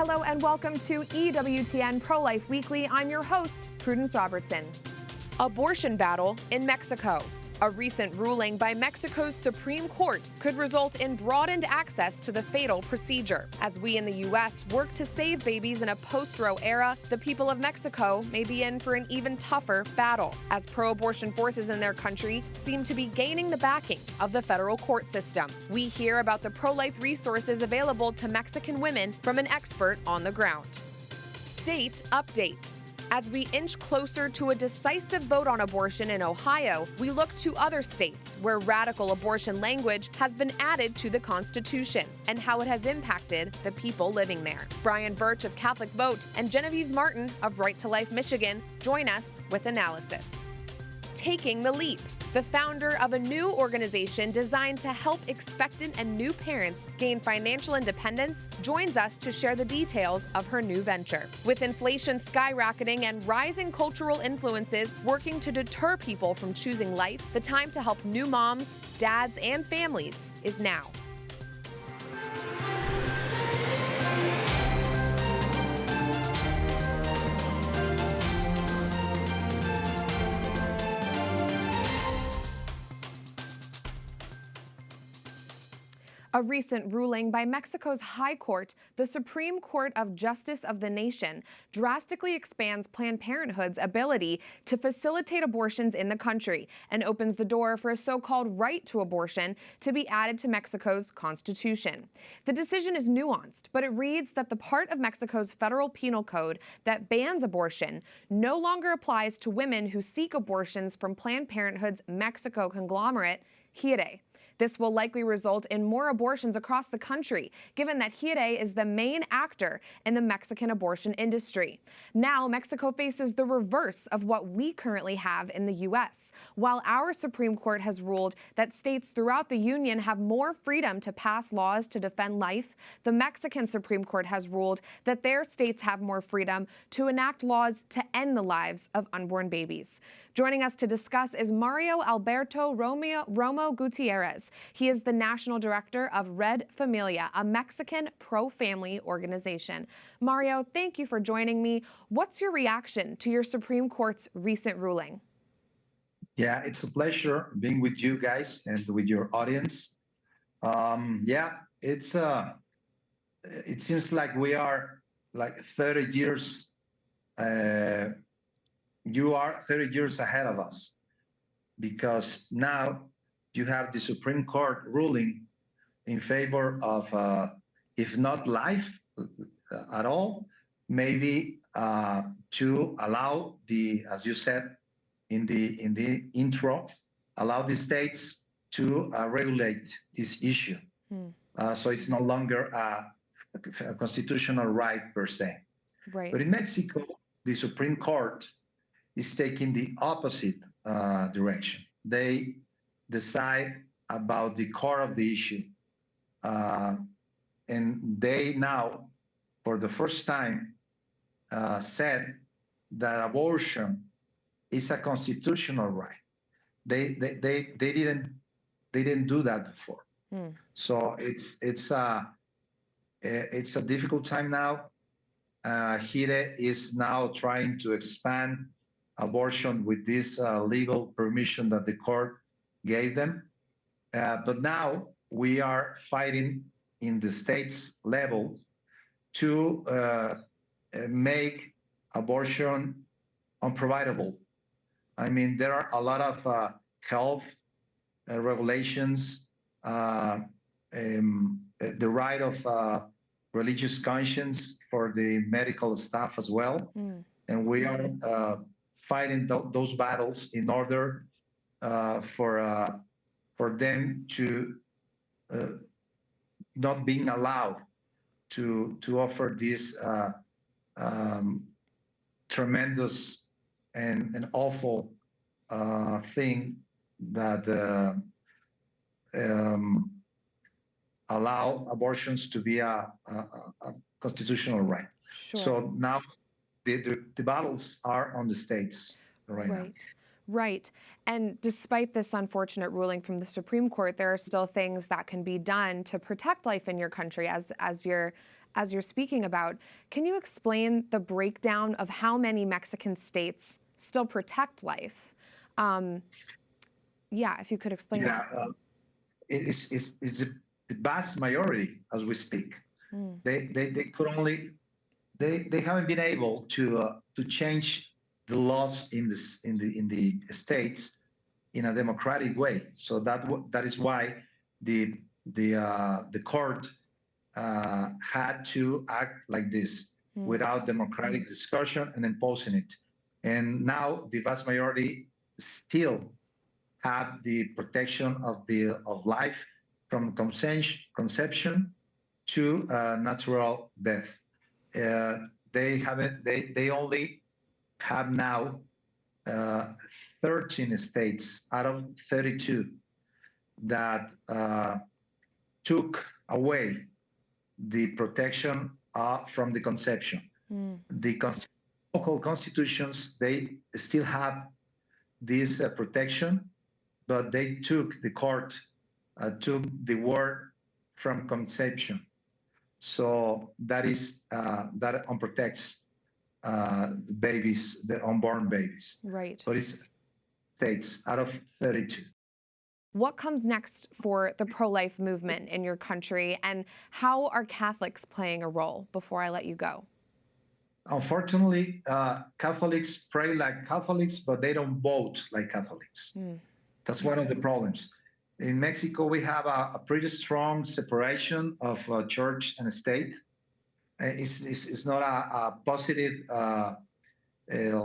Hello and welcome to EWTN Pro-Life Weekly. I'm your host, Prudence Robertson. Abortion battle in Mexico. A recent ruling by Mexico's Supreme Court could result in broadened access to the fatal procedure. As we in the U.S. work to save babies in a post-Roe era, the people of Mexico may be in for an even tougher battle, as pro-abortion forces in their country seem to be gaining the backing of the federal court system. We hear about the pro-life resources available to Mexican women from an expert on the ground. State update. As we inch closer to a decisive vote on abortion in Ohio, we look to other states where radical abortion language has been added to the Constitution and how it has impacted the people living there. Brian Birch of Catholic Vote and Genevieve Martin of Right to Life Michigan join us with analysis. Taking the Leap. The founder of a new organization designed to help expectant and new parents gain financial independence, joins us to share the details of her new venture. With inflation skyrocketing and rising cultural influences working to deter people from choosing life, the time to help new moms, dads, and families is now. A recent ruling by Mexico's High Court, the Supreme Court of Justice of the nation, drastically expands Planned Parenthood's ability to facilitate abortions in the country and opens the door for a so-called right to abortion to be added to Mexico's constitution. The decision is nuanced, but it reads that the part of Mexico's federal penal code that bans abortion no longer applies to women who seek abortions from Planned Parenthood's Mexico conglomerate, HIRE. This will likely result in more abortions across the country, given that HIRE is the main actor in the Mexican abortion industry. Now, Mexico faces the reverse of what we currently have in the U.S. While our Supreme Court has ruled that states throughout the Union have more freedom to pass laws to defend life, the Mexican Supreme Court has ruled that their states have more freedom to enact laws to end the lives of unborn babies. Joining us to discuss is Mario Alberto Romo Gutierrez. He is the National Director of Red Familia, a Mexican pro-family organization. Mario, thank you for joining me. What's your reaction to your Supreme Court's recent ruling? Yeah, it's a pleasure being with you guys and with your audience. It seems like we are like 30 years you are 30 years ahead of us, because now you have the Supreme Court ruling in favor of, if not life at all, maybe to allow as you said in the intro, allow the states to regulate this issue. So it's no longer a constitutional right per se. Right. But in Mexico, the Supreme Court is taking the opposite direction. They decide about the core of the issue. And they now, for the first time, said that abortion is a constitutional right. They didn't do that before. So it's a difficult time now. HIRE is now trying to expand abortion with this legal permission that the court gave them. But now we are fighting in the states level to make abortion unprovidable. I mean, there are a lot of health regulations, the right of religious conscience for the medical staff as well. And we are fighting those battles in order for them to not being allowed to offer this tremendous and awful thing that allow abortions to be a constitutional right. Sure. So now the battles are on the states right now. Right. And despite this unfortunate ruling from the Supreme Court, there are still things that can be done to protect life in your country, as you're as you're speaking about, can you explain the breakdown of how many Mexican states still protect life? Yeah, if you could explain that. It's the vast majority as we speak. They could only they haven't been able to change the laws in the states in a democratic way. So that is why the court had to act like this without democratic discussion and imposing it. And now the vast majority still have the protection of life from conception to natural death. They only have now 13 states out of 32 that took away the protection from the conception. The local constitutions, they still have this protection, but they took, the court took the word from conception. So that is, that unprotects the babies, the unborn babies. Right. But it's states out of 32. What comes next for the pro-life movement in your country, and how are Catholics playing a role, before I let you go? Unfortunately, Catholics pray like Catholics, but they don't vote like Catholics. That's one of the problems. In Mexico, we have a pretty strong separation of church and state. It's not a positive the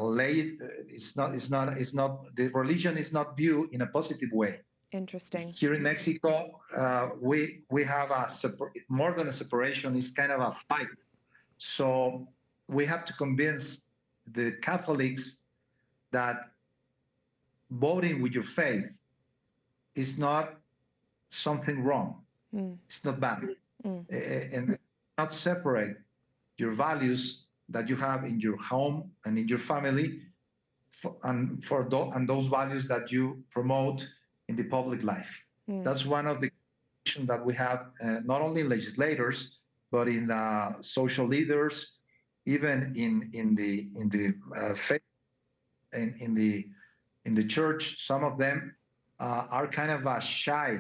religion is not viewed in a positive way. Interesting. Here in Mexico, we have more than a separation. It's kind of a fight. So we have to convince the Catholics that voting with your faith is not something wrong. It's not bad. And not separate your values that you have in your home and in your family and those values that you promote in the public life. That's one of the questions that we have, not only legislators, but in social leaders, even in the faith and in the church. Some of them are kind of shy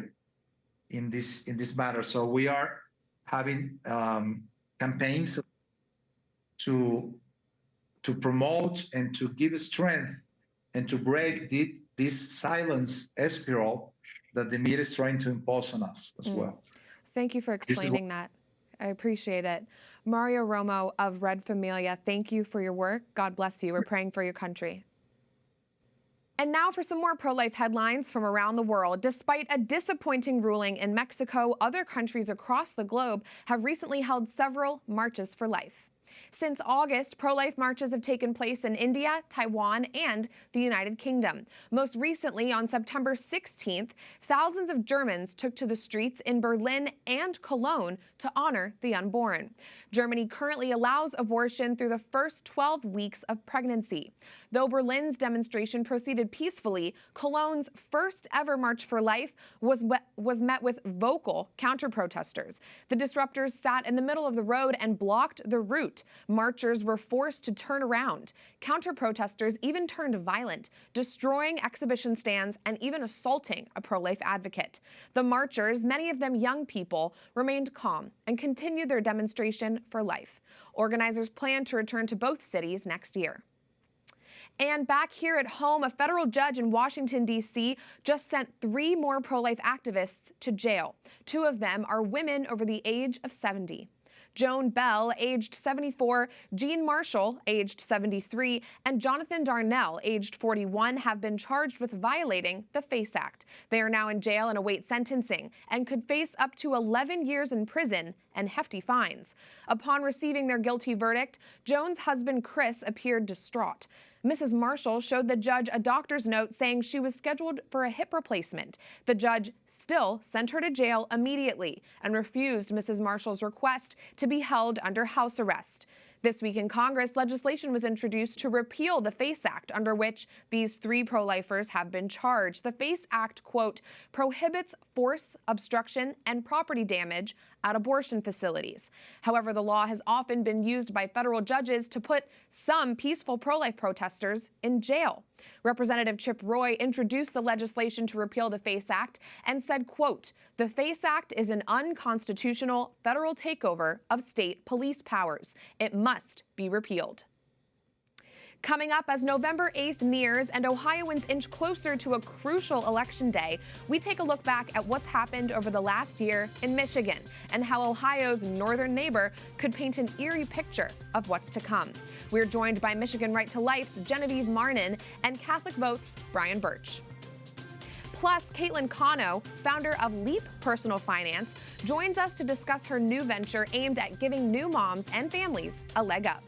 in this matter. So we are having campaigns to promote and to give strength and to break this silence spiral that the media is trying to impose on us as well. Thank you for explaining that. I appreciate it. Mario Romo of Red Familia, thank you for your work. God bless you. We're praying for your country. And now for some more pro-life headlines from around the world. Despite a disappointing ruling in Mexico, other countries across the globe have recently held several marches for life. Since August, pro-life marches have taken place in India, Taiwan, and the United Kingdom. Most recently, on September 16th, thousands of Germans took to the streets in Berlin and Cologne to honor the unborn. Germany currently allows abortion through the first 12 weeks of pregnancy. Though Berlin's demonstration proceeded peacefully, Cologne's first ever March for Life was met with vocal counter-protesters. The disruptors sat in the middle of the road and blocked the route. Marchers were forced to turn around. Counter-protesters even turned violent, destroying exhibition stands and even assaulting a pro-life advocate. The marchers, many of them young people, remained calm and continued their demonstration for life. Organizers plan to return to both cities next year. And back here at home, a federal judge in Washington, D.C. just sent 3 more pro-life activists to jail. 2 of them are women over the age of 70. Joan Bell, aged 74, Jean Marshall, aged 73, and Jonathan Darnell, aged 41, have been charged with violating the FACE Act. They are now in jail and await sentencing and could face up to 11 years in prison and hefty fines. Upon receiving their guilty verdict, Joan's husband, Chris, appeared distraught. Mrs. Marshall showed the judge a doctor's note saying she was scheduled for a hip replacement. The judge still sent her to jail immediately and refused Mrs. Marshall's request to be held under house arrest. This week in Congress, legislation was introduced to repeal the FACE Act, under which these 3 pro-lifers have been charged. The FACE Act, quote, prohibits force, obstruction, and property damage at abortion facilities. However, the law has often been used by federal judges to put some peaceful pro-life protesters in jail. Representative Chip Roy introduced the legislation to repeal the FACE Act and said, quote, "The FACE Act is an unconstitutional federal takeover of state police powers. It must be repealed." Coming up, as November 8th nears and Ohioans inch closer to a crucial election day, we take a look back at what's happened over the last year in Michigan and how Ohio's northern neighbor could paint an eerie picture of what's to come. We're joined by Michigan Right to Life's Genevieve Marnin and Catholic Vote's Brian Birch. Plus, Caitlin Cano, founder of Leap Personal Finance, joins us to discuss her new venture aimed at giving new moms and families a leg up.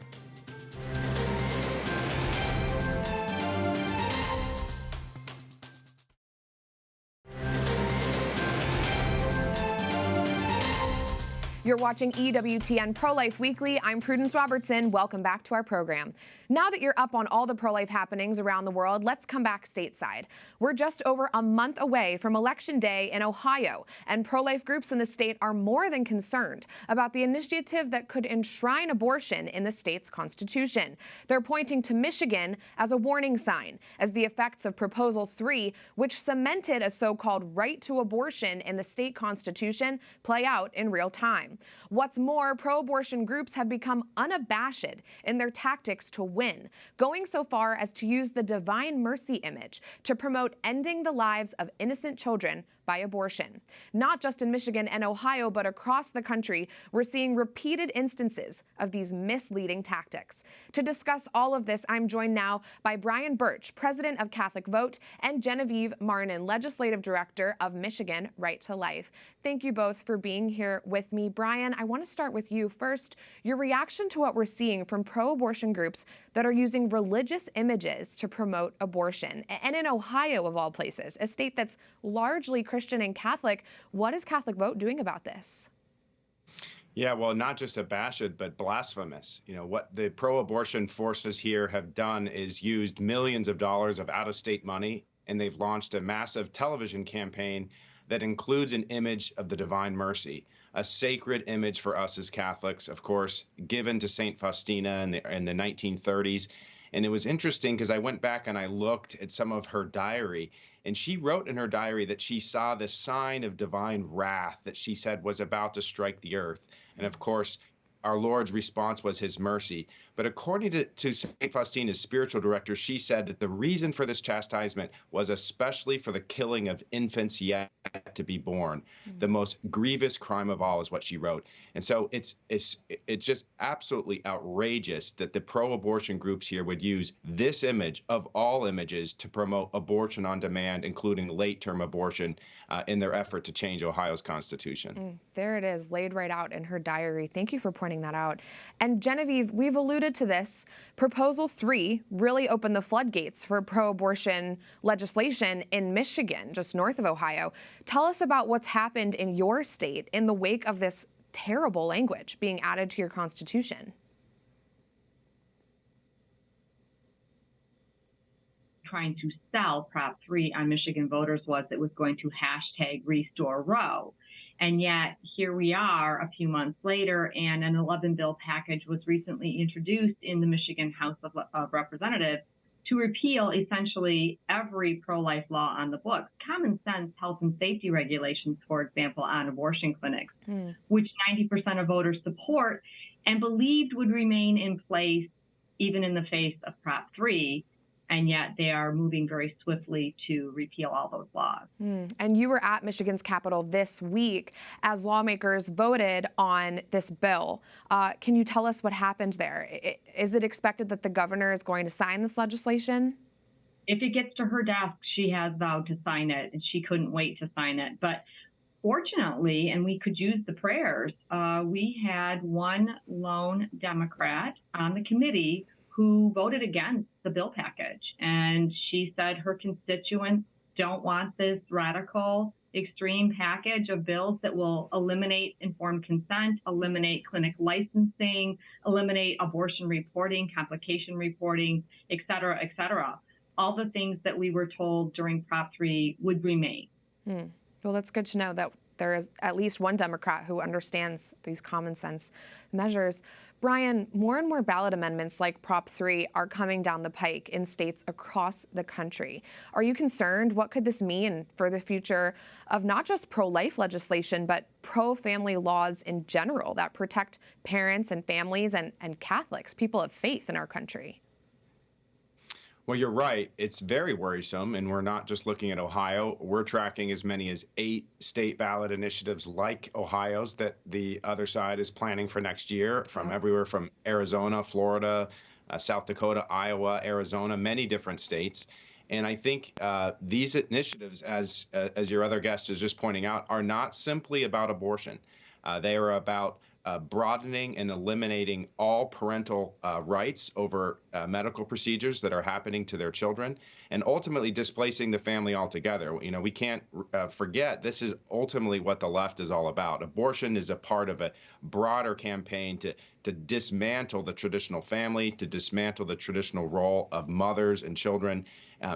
You're watching EWTN Pro-Life Weekly. I'm Prudence Robertson. Welcome back to our program. Now that you're up on all the pro-life happenings around the world, let's come back stateside. We're just over a month away from Election Day in Ohio, and pro-life groups in the state are more than concerned about the initiative that could enshrine abortion in the state's constitution. They're pointing to Michigan as a warning sign, as the effects of Proposal 3, which cemented a so-called right to abortion in the state constitution, play out in real time. What's more, pro-abortion groups have become unabashed in their tactics to win, going so far as to use the divine mercy image to promote ending the lives of innocent children by abortion. Not just in Michigan and Ohio, but across the country, we're seeing repeated instances of these misleading tactics. To discuss all of this, I'm joined now by Brian Birch, president of Catholic Vote, and Genevieve Marnin, legislative director of Michigan Right to Life. Thank you both for being here with me. Brian, I want to start with you first. Your reaction to what we're seeing from pro-abortion groups that are using religious images to promote abortion. And in Ohio, of all places, a state that's largely Christian and Catholic, what is Catholic Vote doing about this? Yeah, well, not just abashed, but blasphemous. You know, what the pro-abortion forces here have done is used millions of dollars of out-of-state money, and they've launched a massive television campaign that includes an image of the Divine Mercy, a sacred image for us as Catholics, of course, given to St. Faustina in the 1930s. And it was interesting because I went back and I looked at some of her diary, and she wrote in her diary that she saw this sign of divine wrath that she said was about to strike the earth. And of course, our Lord's response was his mercy. But according to St. Faustina's spiritual director, she said that the reason for this chastisement was especially for the killing of infants yet to be born. The most grievous crime of all is what she wrote. And so it's just absolutely outrageous that the pro-abortion groups here would use this image of all images to promote abortion on demand, including late-term abortion, in their effort to change Ohio's constitution. There it is, laid right out in her diary. Thank you for pointing that out. And Genevieve, we've alluded to this. Proposal 3 really opened the floodgates for pro-abortion legislation in Michigan, just north of Ohio. Tell us about what's happened in your state in the wake of this terrible language being added to your constitution. Trying to sell Prop 3 on Michigan voters was it was going to hashtag Restore Roe. And yet here we are a few months later, and an 11-bill package was recently introduced in the Michigan House of Representatives to repeal essentially every pro-life law on the books. Common sense health and safety regulations, for example, on abortion clinics, which 90% of voters support and believed would remain in place even in the face of Prop 3. And yet they are moving very swiftly to repeal all those laws. And you were at Michigan's Capitol this week as lawmakers voted on this bill. Can you tell us what happened there? Is it expected that the governor is going to sign this legislation? If it gets to her desk, she has vowed to sign it, and she couldn't wait to sign it. But fortunately, and we could use the prayers, we had one lone Democrat on the committee who voted against the bill package. And she said her constituents don't want this radical, extreme package of bills that will eliminate informed consent, eliminate clinic licensing, eliminate abortion reporting, complication reporting, et cetera, et cetera. All the things that we were told during Prop 3 would remain. Well, that's good to know that there is at least one Democrat who understands these common sense measures. Brian, more and more ballot amendments like Prop 3 are coming down the pike in states across the country. Are you concerned? What could this mean for the future of not just pro-life legislation, but pro-family laws in general that protect parents and families and Catholics, people of faith in our country? Well, you're right. It's very worrisome. And we're not just looking at Ohio. We're tracking as many as 8 state ballot initiatives like Ohio's that the other side is planning for next year, from everywhere from Arizona, Florida, South Dakota, Iowa, Arizona, many different states. And I think these initiatives, as your other guest is just pointing out, are not simply about abortion. They are about broadening and eliminating all parental rights over medical procedures that are happening to their children, and ultimately displacing the family altogether. You know, we can't forget this is ultimately what the left is all about. Abortion is a part of a broader campaign to dismantle the traditional family, to dismantle the traditional role of mothers and children.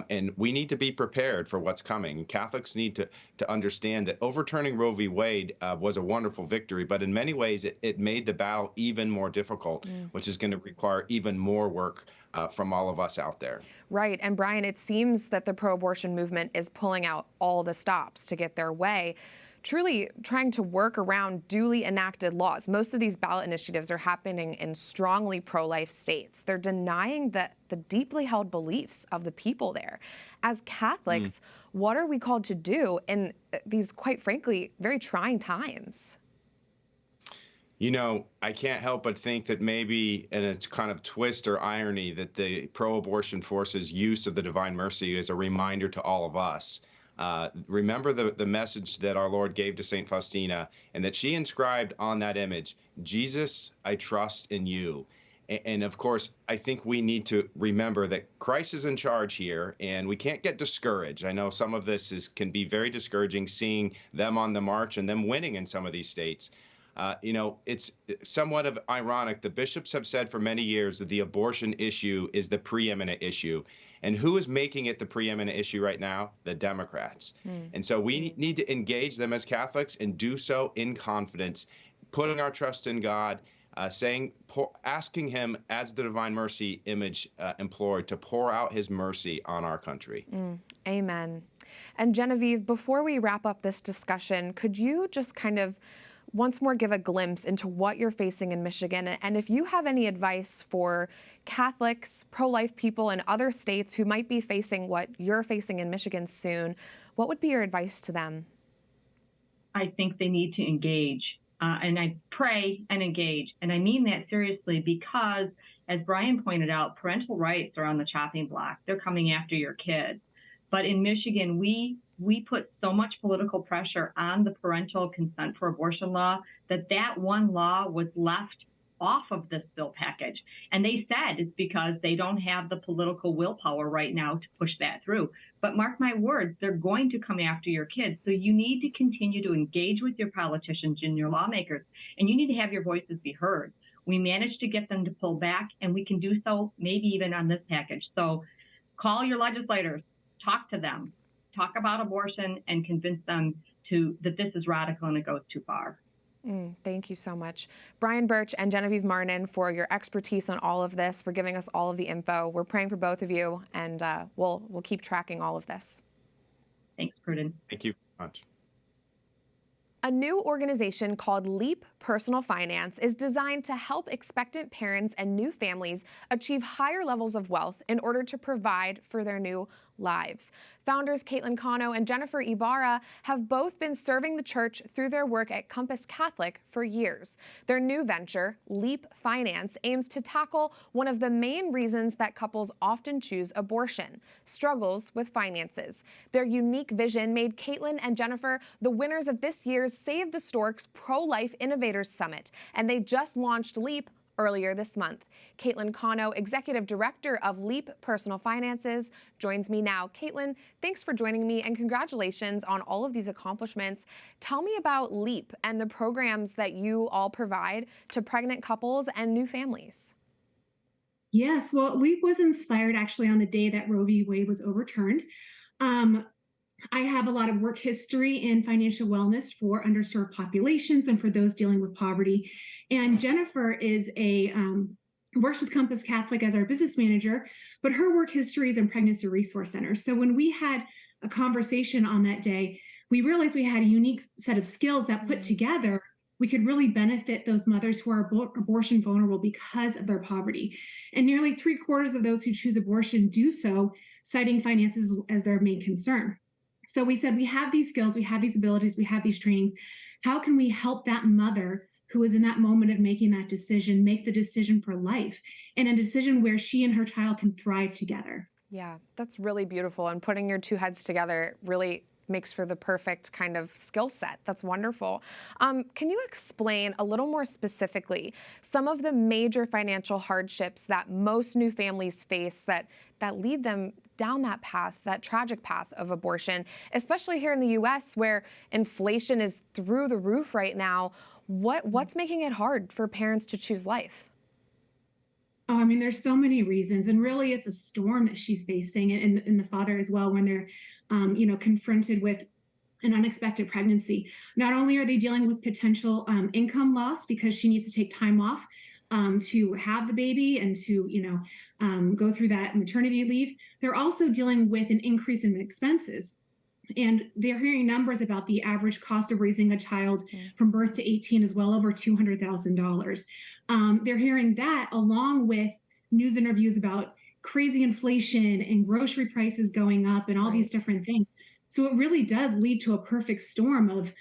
And we need to be prepared for what's coming. Catholics need to understand that overturning Roe v. Wade was a wonderful victory, but in many ways it made the battle even more difficult, which is going to require even more work from all of us out there. Right. And Brian, it seems that the pro-abortion movement is pulling out all the stops to get their way, truly trying to work around duly enacted laws. Most of these ballot initiatives are happening in strongly pro-life states. They're denying the deeply held beliefs of the people there. As Catholics, what are we called to do in these, quite frankly, very trying times? You know, I can't help but think that maybe in a kind of twist or irony that the pro-abortion forces use of the divine mercy is a reminder to all of us. Remember the message that our Lord gave to St. Faustina, and that she inscribed on that image, Jesus, I trust in you. And of course, I think we need to remember that Christ is in charge here, and we can't get discouraged. I know some of this can be very discouraging, seeing them on the march and them winning in some of these states. You know, it's somewhat of ironic. The bishops have said for many years that the abortion issue is the preeminent issue. And who is making it the preeminent issue right now? The Democrats. And so we need to engage them as Catholics and do so in confidence, putting our trust in God, asking him, as the divine mercy image implored, to pour out his mercy on our country. Amen. And Genevieve, before we wrap up this discussion, could you just kind of once more give a glimpse into what you're facing in Michigan, and if you have any advice for Catholics, pro-life people in other states who might be facing what you're facing in Michigan soon, what would be your advice to them? I think they need to engage, and I pray and engage, and I mean that seriously, because as Brian pointed out, parental rights are on the chopping block. They're coming after your kids. But in Michigan, we put so much political pressure on the parental consent for abortion law that one law was left off of this bill package. And they said it's because they don't have the political willpower right now to push that through. But mark my words, they're going to come after your kids. So you need to continue to engage with your politicians and your lawmakers, and you need to have your voices be heard. We managed to get them to pull back, and we can do so maybe even on this package. So call your legislators. Talk to them, talk about abortion, and convince them that this is radical and it goes too far. Thank you so much, Brian Birch and Genevieve Marnin, for your expertise on all of this, for giving us all of the info. We're praying for both of you, and we'll keep tracking all of this. Thanks, Prudence. Thank you very much. A new organization called Leap Personal Finance is designed to help expectant parents and new families achieve higher levels of wealth in order to provide for their new lives. Founders Caitlin Cano and Jennifer Ibarra have both been serving the church through their work at Compass Catholic for years. Their new venture, Leap Finance, aims to tackle one of the main reasons that couples often choose abortion: struggles with finances. Their unique vision made Caitlin and Jennifer the winners of this year's Save the Storks Pro-Life Innovators Summit, and they just launched Leap earlier this month. Caitlin Cano, Executive Director of Leap Personal Finances, joins me now. Caitlin, thanks for joining me, and congratulations on all of these accomplishments. Tell me about Leap and the programs that you all provide to pregnant couples and new families. Yes, well, Leap was inspired actually on the day that Roe v. Wade was overturned. I have a lot of work history in financial wellness for underserved populations and for those dealing with poverty. And Jennifer is works with Compass Catholic as our business manager, but her work history is in pregnancy resource centers. So when we had a conversation on that day, we realized we had a unique set of skills that put together, we could really benefit those mothers who are abortion vulnerable because of their poverty. And nearly 3/4 of those who choose abortion do so citing finances as their main concern. So we said, we have these skills, we have these abilities, we have these trainings. How can we help that mother who is in that moment of making that decision, make the decision for life, and a decision where she and her child can thrive together? Yeah, that's really beautiful. And putting your two heads together really makes for the perfect kind of skill set. That's wonderful. Can you explain a little more specifically some of the major financial hardships that most new families face that lead them down that path, that tragic path of abortion, especially here in the U.S. where inflation is through the roof right now? What's making it hard for parents to choose life? Oh, I mean, there's so many reasons, and really, it's a storm that she's facing, and the father as well, when they're, confronted with an unexpected pregnancy. Not only are they dealing with potential income loss because she needs to take time off to have the baby and to, go through that maternity leave, they're also dealing with an increase in expenses. And they're hearing numbers about the average cost of raising a child from birth to 18 is well over $200,000. They're hearing that along with news interviews about crazy inflation and grocery prices going up and all these different things. So it really does lead to a perfect storm of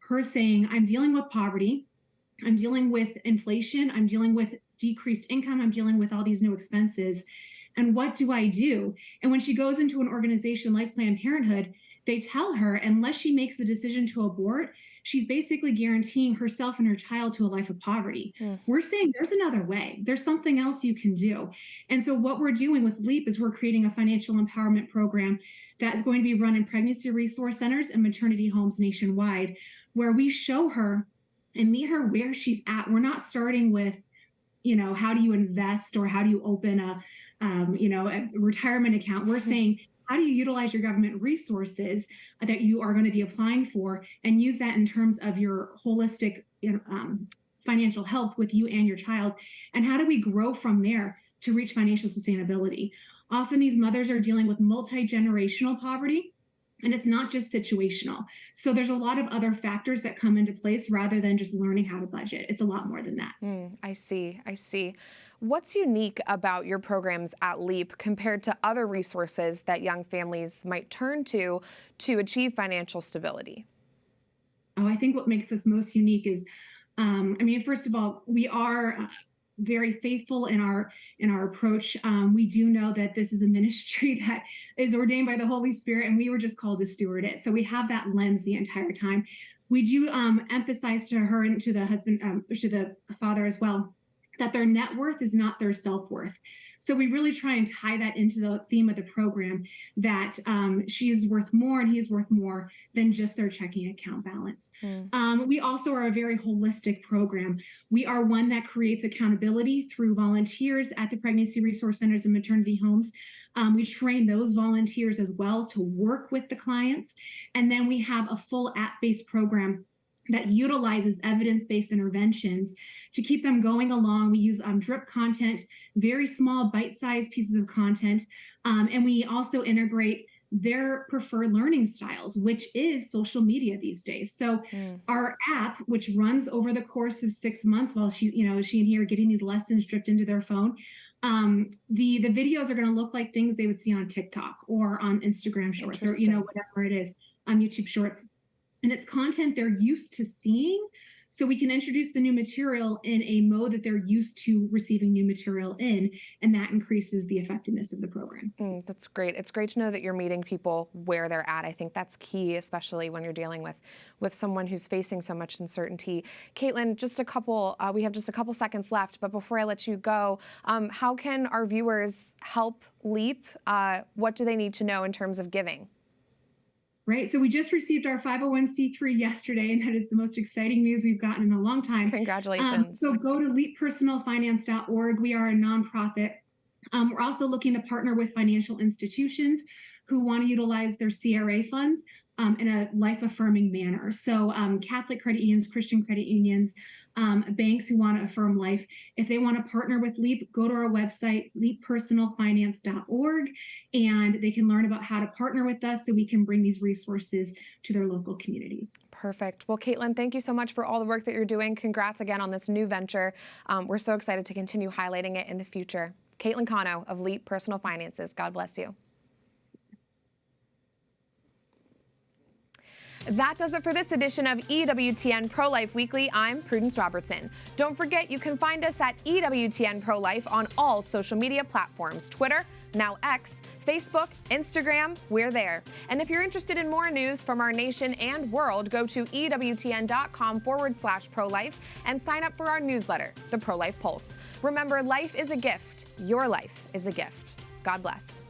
her saying, I'm dealing with poverty, I'm dealing with inflation, I'm dealing with decreased income, I'm dealing with all these new expenses. And what do I do? And when she goes into an organization like Planned Parenthood, they tell her unless she makes the decision to abort, she's basically guaranteeing herself and her child to a life of poverty. We're saying there's another way. There's something else you can do. And so what we're doing with LEAP is we're creating a financial empowerment program that's going to be run in pregnancy resource centers and maternity homes nationwide, where we show her and meet her where she's at. We're not starting with, how do you invest or how do you open a retirement account? We're saying, how do you utilize your government resources that you are going to be applying for and use that in terms of your holistic financial health with you and your child? And how do we grow from there to reach financial sustainability? Often these mothers are dealing with multi-generational poverty, and it's not just situational. So there's a lot of other factors that come into place rather than just learning how to budget. It's a lot more than that. I see. What's unique about your programs at LEAP compared to other resources that young families might turn to achieve financial stability? Oh, I think what makes us most unique is, first of all, we are very faithful in our approach. We do know that this is a ministry that is ordained by the Holy Spirit, and we were just called to steward it. So we have that lens the entire time. We do emphasize to her and to the husband, to the father as well, that their net worth is not their self-worth. So we really try and tie that into the theme of the program, that she is worth more and he is worth more than just their checking account balance. We also are a very holistic program. We are one that creates accountability through volunteers at the pregnancy resource centers and maternity homes. We train those volunteers as well to work with the clients. And then we have a full app-based program that utilizes evidence-based interventions to keep them going along. We use drip content, very small bite-sized pieces of content. And we also integrate their preferred learning styles, which is social media these days. So our app, which runs over the course of 6 months while she and he are getting these lessons dripped into their phone, the videos are going to look like things they would see on TikTok or on Instagram Shorts or, whatever it is, on YouTube Shorts. And it's content they're used to seeing, so we can introduce the new material in a mode that they're used to receiving new material in, and that increases the effectiveness of the program. That's great. It's great to know that you're meeting people where they're at. I think that's key, especially when you're dealing with someone who's facing so much uncertainty. Caitlin, we have just a couple seconds left, but before I let you go, how can our viewers help LEAP? What do they need to know in terms of giving? Right. So we just received our 501c3 yesterday, and that is the most exciting news we've gotten in a long time. Congratulations. So go to leappersonalfinance.org. We are a nonprofit We're also looking to partner with financial institutions who want to utilize their CRA funds in a life-affirming manner. So Catholic credit unions, Christian credit unions, banks who want to affirm life. If they want to partner with LEAP, go to our website, leappersonalfinance.org, and they can learn about how to partner with us so we can bring these resources to their local communities. Perfect. Well, Caitlin, thank you so much for all the work that you're doing. Congrats again on this new venture. We're so excited to continue highlighting it in the future. Caitlin Cano of LEAP Personal Finances. God bless you. That does it for this edition of EWTN Pro-Life Weekly. I'm Prudence Robertson. Don't forget, you can find us at EWTN Pro-Life on all social media platforms, Twitter, now X, Facebook, Instagram, we're there. And if you're interested in more news from our nation and world, go to EWTN.com/pro-life and sign up for our newsletter, the Pro-Life Pulse. Remember, life is a gift. Your life is a gift. God bless.